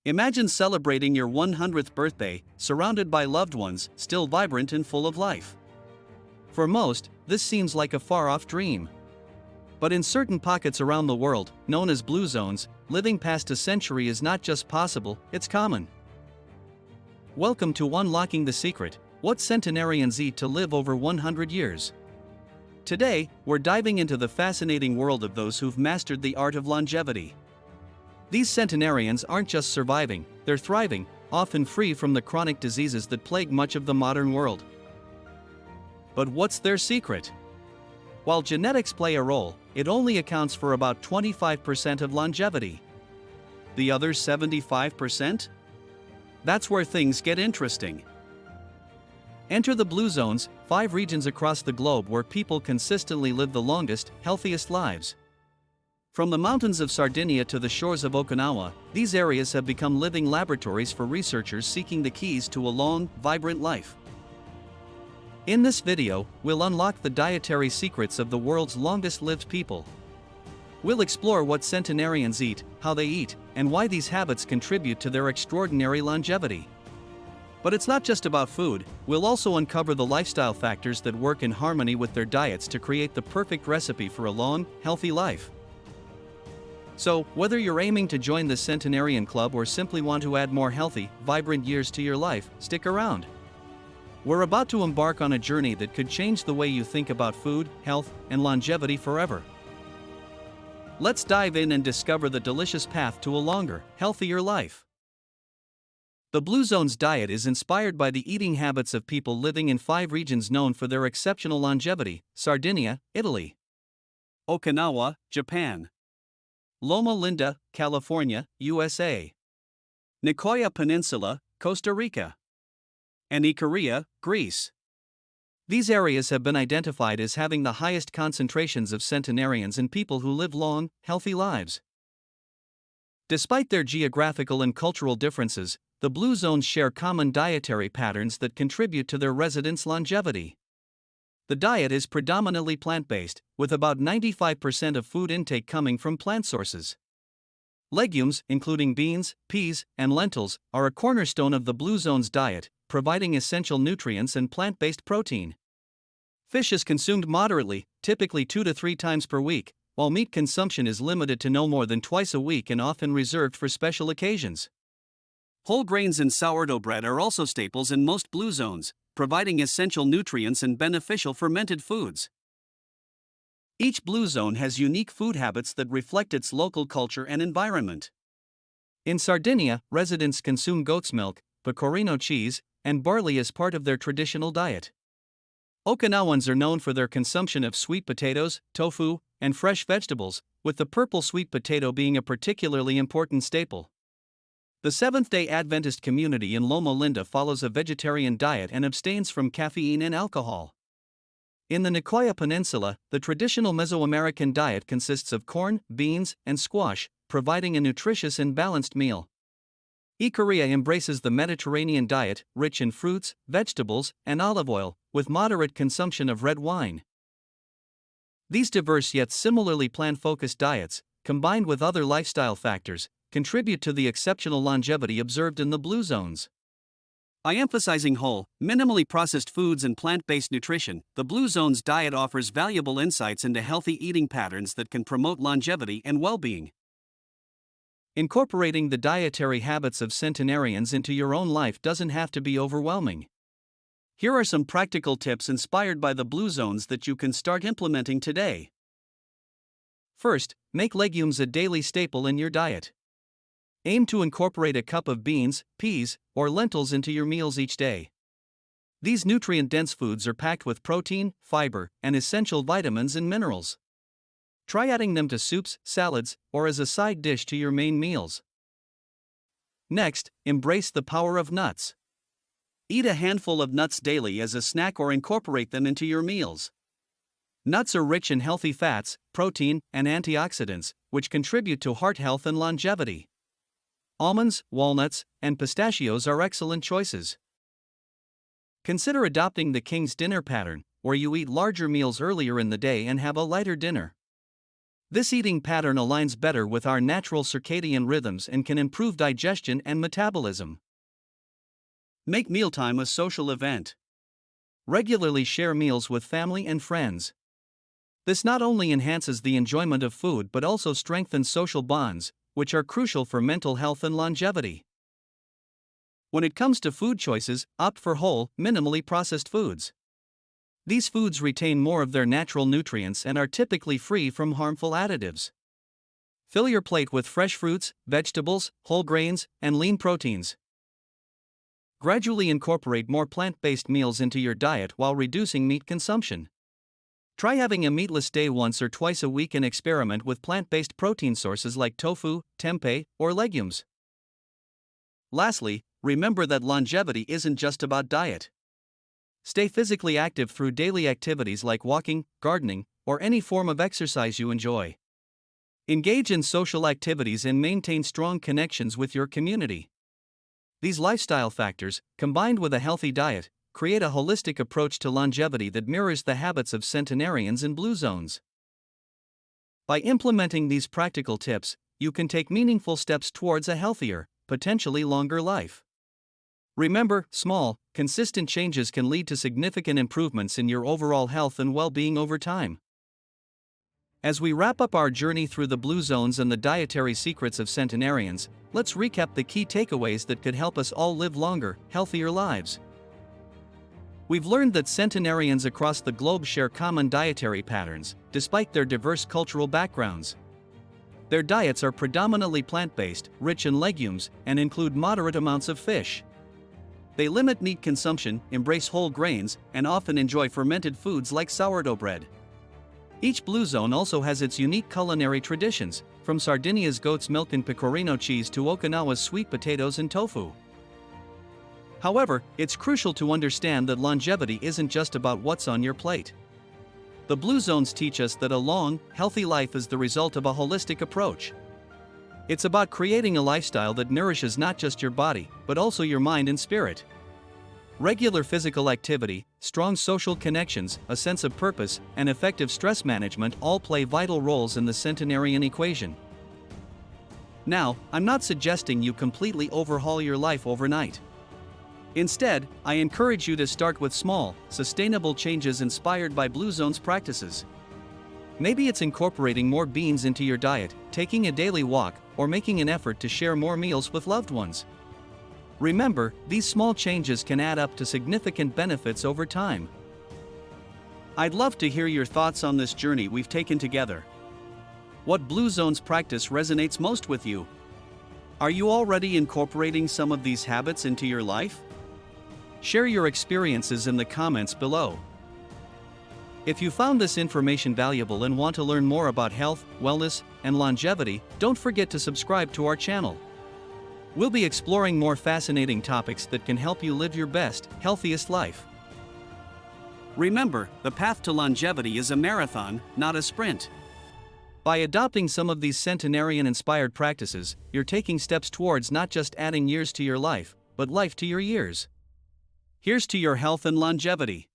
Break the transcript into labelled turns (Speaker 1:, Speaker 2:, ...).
Speaker 1: Imagine celebrating your 100th birthday, surrounded by loved ones, still vibrant and full of life. For most, this seems like a far-off dream. But in certain pockets around the world, known as blue zones, living past a century is not just possible, it's common. Welcome to Unlocking the Secret: What Centenarians Eat to Live Over 100 Years. Today, we're diving into the fascinating world of those who've mastered the art of longevity. These centenarians aren't just surviving, they're thriving, often free from the chronic diseases that plague much of the modern world. But what's their secret? While genetics play a role, it only accounts for about 25% of longevity. The other 75%? That's where things get interesting. Enter the blue zones, 5 regions across the globe where people consistently live the longest, healthiest lives. From the mountains of Sardinia to the shores of Okinawa, these areas have become living laboratories for researchers seeking the keys to a long, vibrant life. In this video, we'll unlock the dietary secrets of the world's longest-lived people. We'll explore what centenarians eat, how they eat, and why these habits contribute to their extraordinary longevity. But it's not just about food, we'll also uncover the lifestyle factors that work in harmony with their diets to create the perfect recipe for a long, healthy life. So, whether you're aiming to join the Centenarian Club or simply want to add more healthy, vibrant years to your life, stick around. We're about to embark on a journey that could change the way you think about food, health, and longevity forever. Let's dive in and discover the delicious path to a longer, healthier life. The Blue Zone's diet is inspired by the eating habits of people living in 5 regions known for their exceptional longevity: Sardinia, Italy; Okinawa, Japan; Loma Linda, California, USA; Nicoya Peninsula, Costa Rica; and Ikaria, Greece. These areas have been identified as having the highest concentrations of centenarians and people who live long, healthy lives. Despite their geographical and cultural differences, the blue zones share common dietary patterns that contribute to their residents' longevity. The diet is predominantly plant-based, with about 95% of food intake coming from plant sources. Legumes, including beans, peas, and lentils, are a cornerstone of the blue zone's diet, providing essential nutrients and plant-based protein. Fish is consumed moderately, typically 2 to 3 times per week, while meat consumption is limited to no more than twice a week and often reserved for special occasions. Whole grains and sourdough bread are also staples in most blue zones, providing essential nutrients and beneficial fermented foods. Each blue zone has unique food habits that reflect its local culture and environment. In Sardinia, residents consume goat's milk, pecorino cheese, and barley as part of their traditional diet. Okinawans are known for their consumption of sweet potatoes, tofu, and fresh vegetables, with the purple sweet potato being a particularly important staple. The Seventh-day Adventist community in Loma Linda follows a vegetarian diet and abstains from caffeine and alcohol. In the Nicoya Peninsula, the traditional Mesoamerican diet consists of corn, beans, and squash, providing a nutritious and balanced meal. Ikaria embraces the Mediterranean diet, rich in fruits, vegetables, and olive oil, with moderate consumption of red wine. These diverse yet similarly plant-focused diets, combined with other lifestyle factors, contribute to the exceptional longevity observed in the blue zones. By emphasizing whole, minimally processed foods and plant-based nutrition, the blue zone's diet offers valuable insights into healthy eating patterns that can promote longevity and well-being. Incorporating the dietary habits of centenarians into your own life doesn't have to be overwhelming. Here are some practical tips inspired by the blue zones that you can start implementing today. First, make legumes a daily staple in your diet. Aim to incorporate a cup of beans, peas, or lentils into your meals each day. These nutrient-dense foods are packed with protein, fiber, and essential vitamins and minerals. Try adding them to soups, salads, or as a side dish to your main meals. Next, embrace the power of nuts. Eat a handful of nuts daily as a snack or incorporate them into your meals. Nuts are rich in healthy fats, protein, and antioxidants, which contribute to heart health and longevity. Almonds, walnuts, and pistachios are excellent choices. Consider adopting the King's dinner pattern, where you eat larger meals earlier in the day and have a lighter dinner. This eating pattern aligns better with our natural circadian rhythms and can improve digestion and metabolism. Make mealtime a social event. Regularly share meals with family and friends. This not only enhances the enjoyment of food but also strengthens social bonds, which are crucial for mental health and longevity. When it comes to food choices, opt for whole, minimally processed foods. These foods retain more of their natural nutrients and are typically free from harmful additives. Fill your plate with fresh fruits, vegetables, whole grains, and lean proteins. Gradually incorporate more plant-based meals into your diet while reducing meat consumption. Try having a meatless day once or twice a week and experiment with plant-based protein sources like tofu, tempeh, or legumes. Lastly, remember that longevity isn't just about diet. Stay physically active through daily activities like walking, gardening, or any form of exercise you enjoy. Engage in social activities and maintain strong connections with your community. These lifestyle factors, combined with a healthy diet, create a holistic approach to longevity that mirrors the habits of centenarians in blue zones. By implementing these practical tips, you can take meaningful steps towards a healthier, potentially longer life. Remember, small, consistent changes can lead to significant improvements in your overall health and well-being over time. As we wrap up our journey through the blue zones and the dietary secrets of centenarians, let's recap the key takeaways that could help us all live longer, healthier lives. We've learned that centenarians across the globe share common dietary patterns, despite their diverse cultural backgrounds. Their diets are predominantly plant-based, rich in legumes, and include moderate amounts of fish. They limit meat consumption, embrace whole grains, and often enjoy fermented foods like sourdough bread. Each blue zone also has its unique culinary traditions, from Sardinia's goat's milk and pecorino cheese to Okinawa's sweet potatoes and tofu. However, it's crucial to understand that longevity isn't just about what's on your plate. The blue zones teach us that a long, healthy life is the result of a holistic approach. It's about creating a lifestyle that nourishes not just your body, but also your mind and spirit. Regular physical activity, strong social connections, a sense of purpose, and effective stress management all play vital roles in the centenarian equation. Now, I'm not suggesting you completely overhaul your life overnight. Instead, I encourage you to start with small, sustainable changes inspired by Blue Zone's practices. Maybe it's incorporating more beans into your diet, taking a daily walk, or making an effort to share more meals with loved ones. Remember, these small changes can add up to significant benefits over time. I'd love to hear your thoughts on this journey we've taken together. What Blue Zone's practice resonates most with you? Are you already incorporating some of these habits into your life? Share your experiences in the comments below. If you found this information valuable and want to learn more about health, wellness, and longevity, don't forget to subscribe to our channel. We'll be exploring more fascinating topics that can help you live your best, healthiest life. Remember, the path to longevity is a marathon, not a sprint. By adopting some of these centenarian-inspired practices, you're taking steps towards not just adding years to your life, but life to your years. Here's to your health and longevity.